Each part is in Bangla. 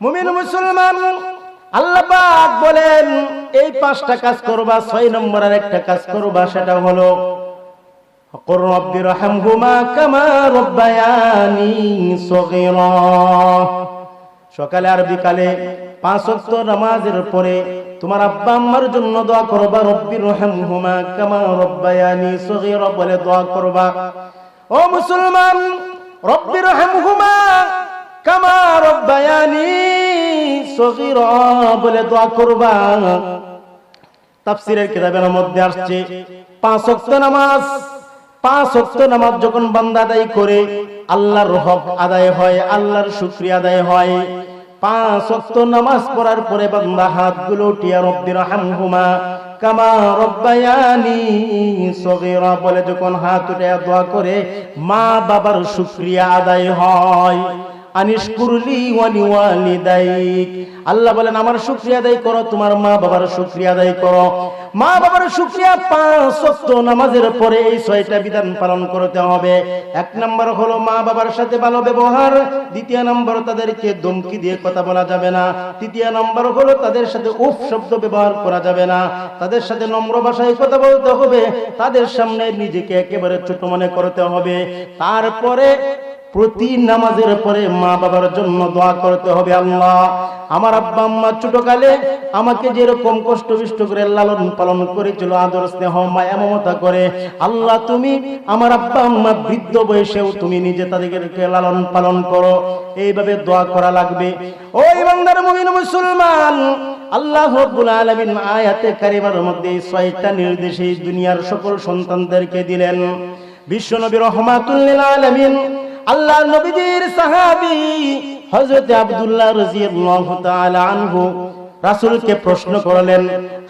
মুমিন মুসলমান, আল্লাহ পাক বলেন এই 5টা কাজ করবা, 6 নম্বরের একটা কাজ করবা, সেটা হলো কুর রাব্বির রহমহুমা কামা রাব্বায়ানি সগীরা। সকালে আর বিকালে 5 ওয়াক্ত নামাজের পরে তোমার আব্বা আম্মার জন্য দোয়া করবা, রব্বির রহমহুমা কামা রাব্বায়ানি সগীরা বলে দোয়া করবা। ও মুসলমান, রব্বির রহমহুমা কামা রাব্বায়ানি সগীরা বলে দোয়া করবা। তাফসীরের কিতাবের মধ্যে আসছে 5 ওয়াক্ত নামাজ, 5 ওয়াক্ত নামাজ যখন বান্দা আদায় করে আল্লাহর হক আদায় হয়, আল্লাহর শুকরিয়া আদায় হয়। 5 ওয়াক্ত নামাজ পড়ার পরে বান্দা হাতগুলো উঠিয়ে রব্বির রহমহুমা কামা রাব্বায়ানি সগীরা বলে যখন হাত উঠে দোয়া করে, মা বাবার শুকরিয়া আদায় হয়। আনিশকুরলি ওয়ালি ওয়ালিদাইক, আল্লাহ বলেন আমার শুকরিয়া আদায় করো, তোমার মা বাবার শুকরিয়া আদায় করো। মা বাবার শুকরিয়া 5 ওয়াক্ত নামাজের পরে এই 6টা বিধান পালন করতে হবে। 1 নম্বর হলো মা বাবার সাথে ভালো ব্যবহার, 2 নম্বর তাদেরকে ধমকি দিয়ে কথা বলা যাবে না, 3 নম্বর হলো তাদের সাথে উফ শব্দ ব্যবহার করা যাবে না, তাদের সাথে নম্র ভাষায় কথা বলতে হবে, তাদের সামনে নিজেকে একেবারে ছোট মনে করতে হবে। তারপরে প্রতি নামাজের পরে মা বাবার জন্য দোয়া করতে হবে, আল্লাহ আমার আব্বা আম্মা ছোটকালে আমাকে যেরকম কষ্ট বিষ্ট করে লালন পালন করেছিল, আদর স্নেহ মায়া মমতা করে, আল্লাহ তুমি আমার আব্বা আম্মা বৃদ্ধ বয়সেও তুমি নিজে তাদেরকে লালন পালন করো। এইভাবে দোয়া করা লাগবে। ও ইমানদার মুমিন মুসলমান, আল্লাহ রাব্বুল আলামিন আয়াতে কারিমার মধ্যে 6টা নির্দেশ এই দুনিয়ার সকল সন্তানদেরকে দিলেন। বিশ্বনবী রাহমাতুল লিল আলামিন আল্লাহর নবীজির সাহাবী হযরত আব্দুল্লাহ রাদিয়াল্লাহু তাআলা আনহু রাসূলকে প্রশ্ন করলেন,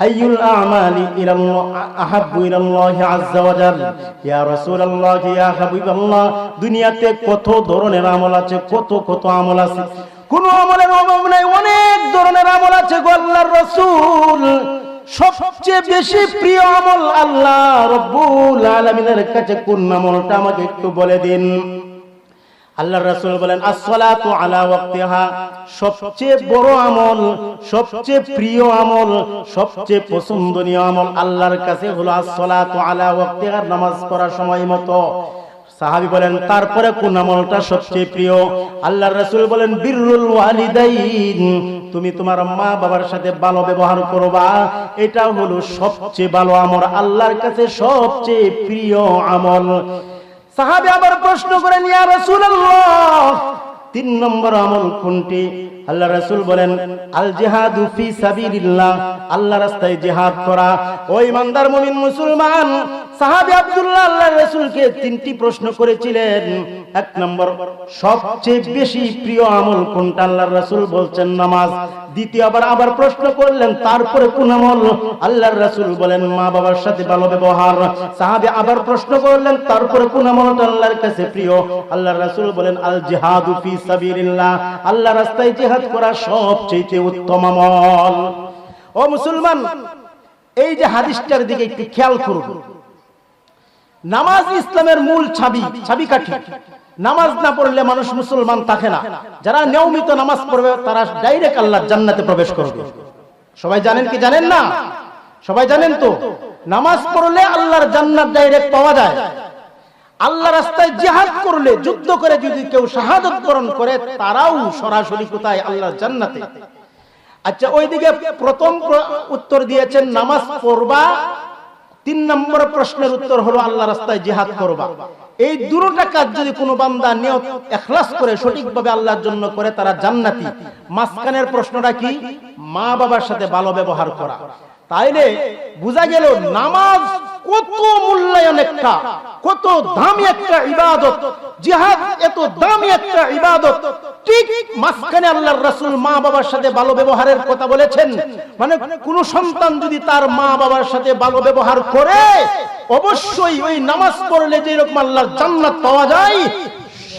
আইয়ুল আমালি ইলাল্লাহ আহাব্বু ইলাল্লাহি আযজা ওয়া জাল, ইয়া রাসূলুল্লাহ ইয়া হাবিবাল্লাহ, দুনিয়াতে কত ধরনের আমল আছে, কত কত আমল আছে, কোন আমলের অভাব নাই, অনেক ধরনের আমল আছে গো আল্লাহর রাসূল। সবচেয়ে বেশি প্রিয় আমল আল্লাহ রাব্বুল আলামিনের কাছে কোন আমলটা আমাকে একটু বলে দিন। আল্লাহর রাসূল বলেন, as-সালাতু আলা ওয়াক্তিহা, সবচেয়ে বড় আমল, সবচেয়ে প্রিয় আমল, সবচেয়ে পছন্দনীয় আমল আল্লাহর কাছে হলো as-সালাতু আলা ওয়াক্তিহা, নামাজ পড়ার সময় মতো। সাহাবী বলেন, তারপরে কোন আমলটা সবচেয়ে প্রিয়? আল্লাহর রাসূল বলেন, বিররুল ওয়ালিদাইন, তুমি তোমার মা বাবার সাথে ভালো ব্যবহার করবা, এটা হলো সবচেয়ে ভালো আমল, আল্লাহর কাছে সবচেয়ে প্রিয় আমল। সাহাবী আবার প্রশ্ন করেন, ইয়া রাসূলুল্লাহ 3 নম্বর আমল কোনটি? আল্লাহ রাসূল বলেন, আল জিহাদু ফি সাবিলিল্লাহ, আল্লাহর রাস্তায় জিহাদ করা। ও ইমানদার মুমিন মুসলমান, সাহাবী আব্দুল্লাহ আল্লাহর রাসূলকে 3টি প্রশ্ন করেছিলেন। 1 নম্বর, সবচেয়ে বেশি প্রিয় আমল কোনটা? আল্লাহর রাসূল বলছেন নামাজ। দ্বিতীয়বার আবার প্রশ্ন করলেন, তারপরে কোন আমল? আল্লাহর রাসূল বলেন মা বাবার সাথে ভালো ব্যবহার। সাহাবী আবার প্রশ্ন করলেন, তারপরে কোন আমলটা আল্লাহর কাছে প্রিয়? আল্লাহর রাসূল বলেন, আল জিহাদু ফি সাবিলিল্লাহ, আল্লাহর রাস্তায় জিহাদ করা সবচেয়ে উত্তম আমল। ও মুসলমান, এই যে হাদিসটার দিকে একটু খেয়াল করুন। নামাজ ইসলামের মূল চাবিকাঠি। নামাজ না পড়লে মানুষ মুসলমান থাকে না। যারা নিয়মিত নামাজ পড়বে তারা ডাইরেক্ট আল্লাহর জান্নাতে প্রবেশ করবে। সবাই জানেন কি জানেন না? সবাই জানেন তো, নামাজ পড়লে আল্লাহর জান্নাত ডাইরেক্ট পাওয়া যায়। আল্লাহর রাস্তায় জিহাদ করলে, যুদ্ধ করে যদি কেউ শাহাদাত বরণ করে, তারাও সরাসরি কোথায়? আল্লাহর জান্নাতে। আচ্ছা, ওইদিকে প্রথম উত্তর দিয়েছেন নামাজ পড়বা, 3 নম্বর প্রশ্নের উত্তর হলো আল্লাহর রাস্তায় জিহাদ করবা। এই দুটোটা কাজ যদি কোনো বান্দা নিয়ত ইখলাস করে সঠিকভাবে আল্লাহর জন্য করে, তারা জান্নাতি। মাঝখানের প্রশ্নটা কি? মা বাবার সাথে ভালো ব্যবহার করা। তাইলে বোঝা গেল নামাজ কত মূল্যায়ন একটা, কত দামি একটা ইবাদত। জিহাদ এত দামি একটা ইবাদত, ঠিক মাঝখানে আল্লাহর রাসূল মা বাবার সাথে ভালো ব্যবহারের কথা বলেছেন। মানে কোন সন্তান যদি তার মা বাবার সাথে ভালো ব্যবহার করে, অবশ্যই ওই নামাজ পড়লে যেরকম আল্লাহর জান্নাত পাওয়া যায়,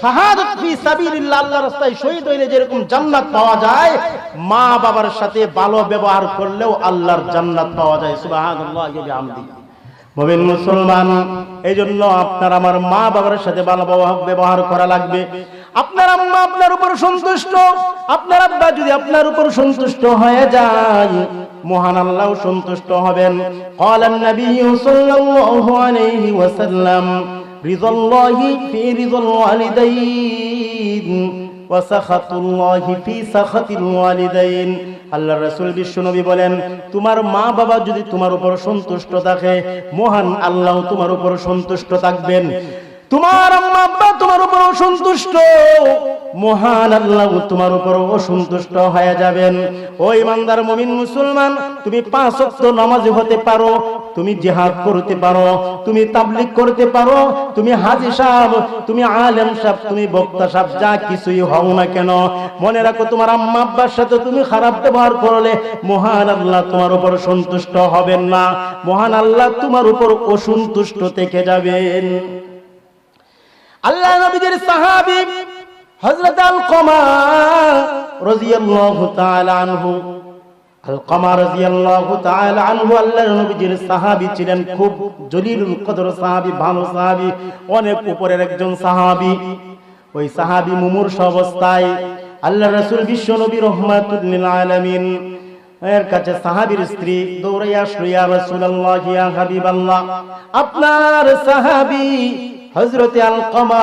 শাহাদাত ফি সাবিলিল্লাহ, আল্লাহর রাস্তায় শহীদ হইলে যেরকম জান্নাত পাওয়া যায়, মা বাবার সাথে ভালো ব্যবহার করলেও আল্লাহর জান্নাত পাওয়া যায়। সুবহানাল্লাহি ওয়া বিহামদিহি। মুমিন মুসলমান, এই জন্য আপনার আমার মা বাবার সাথে ভালো ব্যবহার করা লাগবে। আপনার আম্মা আপনার উপর সন্তুষ্ট, আপনার আব্বা যদি আপনার উপর সন্তুষ্ট হয়ে যায়, মহান আল্লাহ সন্তুষ্ট হবেন। ক্বালান নবী সাল্লাল্লাহু আলাইহি ওয়াসাল্লাম রিযাল্লাহি ফি রিযাল ওয়ালিদাইন ওয়া সাখাতুল্লাহি ফি সাখাতিল ওয়ালিদাইন। আল্লাহর রাসূল বিশ্বনবী বলেন, তোমার মা বাবা যদি তোমার উপর সন্তুষ্ট থাকে, মহান আল্লাহ তোমার উপর সন্তুষ্ট থাকবেন। তোমার আম্মা আব্বা তোমার উপর অসন্তুষ্ট, মহান আল্লাহ তোমার উপর অসন্তুষ্ট হয়ে যাবেন। ও ইমানদার মুমিন মুসলমান, তুমি 5 ওয়াক্ত নামাজি হতে পারো, তুমি জিহাদ করতে পারো, তুমি তাবলীগ করতে পারো, তুমি হাজী সাহেব, তুমি আলেম সাহেব, তুমি বক্তা সাহেব, যা কিছুই হও না কেন, মনে রাখো তোমার আম্মা আব্বার সাথে তুমি খারাপ ব্যবহার করলে মহান আল্লাহ তোমার উপর সন্তুষ্ট হবেন না, মহান আল্লাহ তোমার উপর অসন্তুষ্ট থেকে যাবেন। আল্লাহ নবীর সাহাবী হযরত আলকামা রাদিয়াল্লাহু তাআলা আনহু, আলকামা রাদিয়াল্লাহু তাআলা আনহু আল্লাহর নবীর সাহাবী ছিলেন, খুব জলিলুল কদর সাহাবী, ভালো সাহাবী, অনেক উপরের একজন সাহাবী। ওই সাহাবী মুমূর্ষ অবস্থায় আল্লাহর রাসূল বিশ্ব নবী রাহমাতুল লিল আলামিন এর কাছে সাহাবীর স্ত্রী দৌড়াইয়া আসলো, ইয়া রাসূলুল্লাহ, ইয়া হাবিবাল্লাহ, আপনার সাহাবী হযরত আলকামা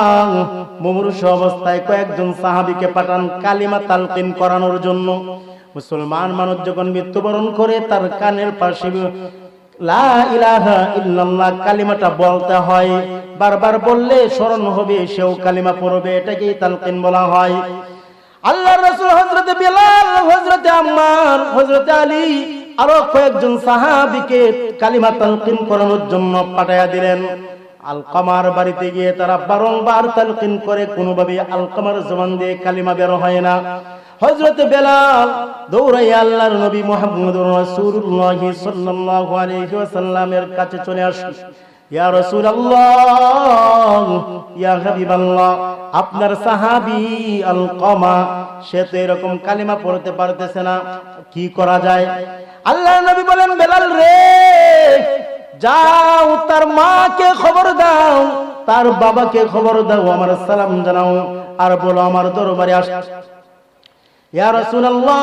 মুমূর্ষ অবস্থায় কয়েকজন সাহাবীকে পাঠান কালিমা তালকিন করানোর জন্য। মুসলমান মানুষ যখন মৃত্যুবরণ করে তার কানের পাশে লা ইলাহা ইল্লাল্লাহ কালিমাটা বলতে হয়, বারবার বললে স্মরণ হবে, সেও কালিমা পড়বে, এটাকেই তালকিন বলা হয়। আল্লাহর রাসূল হযরত বিলাল, হযরত আম্মার, হযরত আলী আরো কয়েকজন সাহাবীকে কালিমা তালকিন করানোর জন্য পাঠায়া দিলেন। আলকামার বাড়িতে গিয়ে তারা বারংবার তালকিন করে, কোনোভাবে আলকামার জবান দিয়ে কালিমা বের হয় না। হযরত বেলাল দৌড়াইয়া আল্লাহর নবী মুহাম্মদুর রাসূলুল্লাহ সাল্লাল্লাহু আলাইহি ওয়াসাল্লামের কাছে চলে আসে, ইয়া রাসূলুল্লাহ, ইয়া হাবিবাল্লাহ, আপনার সাহাবী আলকামা সে তো এরকম কালিমা পড়তে পারতেছে না, কি করা যায়? আল্লাহর নবী বলেন, বেলাল রে, যাও তার মাকে খবর দাও, তার বাবাকে খবর দাও, আমার সালাম জানাও, আর বলো আমার দরবারে আসছে। ইয়া রাসূলুল্লাহ,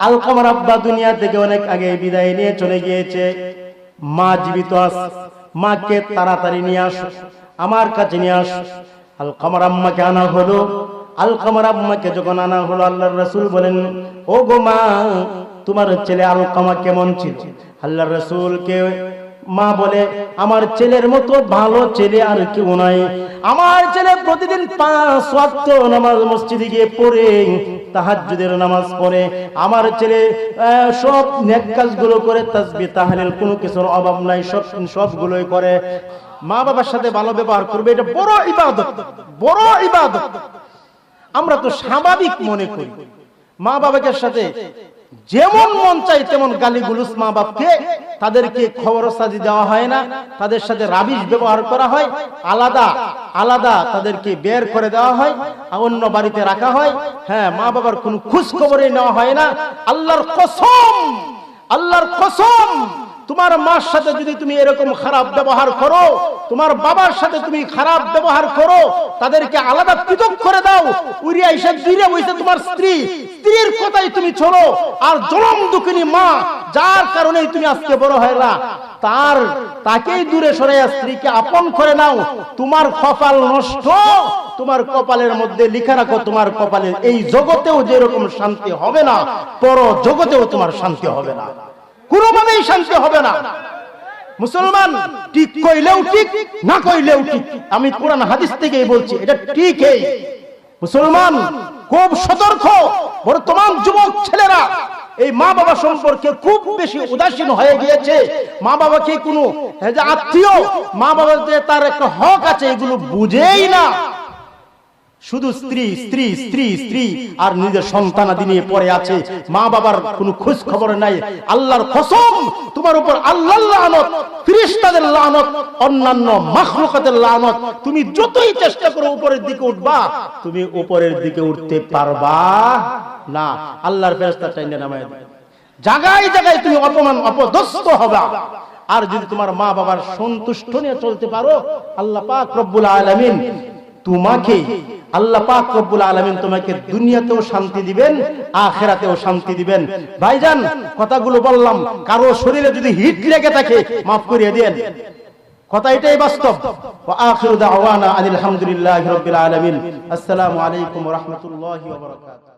আলকামার আব্বা দুনিয়া থেকে অনেক আগে বিদায় নিয়ে চলে গিয়েছে, মা জীবিত আছে, মাকে তাড়াতাড়ি নিয়ে আসো, আমার কাছে নিয়ে আসো। আলকামার আম্মাকে আনা হলো। আলকামার আম্মাকে যখন আনা হলো, আল্লাহর রাসূল বলেন, ও গো মা, তোমার ছেলে আলকামা কেমন ছিল? আল্লাহর রাসূলকে মা বলে, আমার ছেলের মতো ভালো ছেলে আর কেউ নাই, আমার ছেলে প্রতিদিন 5 ওয়াক্ত নামাজ মসজিদে গিয়ে পড়ে, তাহাজ্জুদের নামাজ পড়ে, আমার ছেলে সব নেক কাজগুলো করে, তাসবিহ তাহলিল কোনো কিছুর অভাব নাই, সবগুলোই করে। মা বাবার সাথে ভালো ব্যবহার করবে, এটা বড় ইবাদত, বড় ইবাদত। আমরা তো স্বাভাবিক মনে করি, মা বাবাকে সাথে যেমন মন চাই তেমন গালিগুলোস মা বাপকে, তাদেরকে খবরসাজি দেওয়া হয় না, তাদের সাথে রাবিশ ব্যবহার করা হয়, আলাদা আলাদা তাদেরকে বের করে দেওয়া হয়, অন্য বাড়িতে রাখা হয়। হ্যাঁ, মা বাবার কোনো খোঁজ খবরই নেওয়া হয় না। আল্লাহর কসম, আল্লাহর কসম, তোমার মার সাথে যদি তুমি এরকম খারাপ ব্যবহার করো, তোমার বাবার সাথে তুমি খারাপ ব্যবহার করো, তাদেরকে আলাদা পৃথক করে দাও, উড়িয়া হিসাব দুইরা বইছে তোমার স্ত্রী, স্ত্রীর কথাই তুমি চলো, আর জনম দুঃখিনী মা, যার কারণে তুমি আজকে বড় হয়লা, তাকেই দূরে সরাইয়া স্ত্রীকে আপন করে নাও। তোমার কপাল নষ্ট, তোমার কপালের মধ্যে লিখা রাখো, তোমার কপালে এই জগতেও যেরকম শান্তি হবে না, পর জগতেও তোমার শান্তি হবে না, কোনোভাবেই শান্তি হবে না। মুসলমান ঠিক কইলেও ঠিক, না কইলেও ঠিক, আমি কোরআন হাদিস থেকেই বলছি, এটা ঠিকই। মুসলমান খুব সতর্ক। বর্তমান যুবক ছেলেরা এই মা বাবা সম্পর্কে খুব বেশি উদাসীন হয়ে গিয়েছে। মা বাবাকে কোনো আত্মীয়, মা বাবাতে তার একটা হক আছে, এগুলো বুঝেই না। শুধু স্ত্রী স্ত্রী স্ত্রী স্ত্রী আর নিজের সন্তানাদি নিয়ে পড়ে আছে, মা বাবার কোনো খোঁজ খবর নাই। আল্লাহর কসম, তোমার উপর আল্লাহর লানত, ফেরেশতাদের লানত, অন্যান্য মাখলুকাতের লানত। তুমি যতই চেষ্টা করো উপরের দিকে উঠবা, তুমি উপরের দিকে উঠতে পারবা না। আল্লাহর ফেরেশতা টাইনে নামায় দেয়, জায়গায় জায়গায় তুমি অপমান অপদস্থ হবা। আর যদি তোমার মা বাবার সন্তুষ্ট নিয়ে চলতে পারো, আল্লাহ পাক রব্বুল আলামিন তোমাকে আল্লাহ পাক রব্বুল আলামিন তোমাকে দুনিয়াতেও শান্তি দিবেন, আখিরাতেও শান্তি দিবেন। ভাইজান কথাগুলো বললাম, কারো শরীরে যদি হিট লেগে থাকে মাফ করিয়ে দেন, কথা এটাই বাস্তব। ওয়া আখিরু দাওয়ানা আনিল হামদুলিল্লাহি রাব্বিল আলামিন। আসসালামু আলাইকুম ওয়া রাহমাতুল্লাহি ওয়া বারাকাতুহু।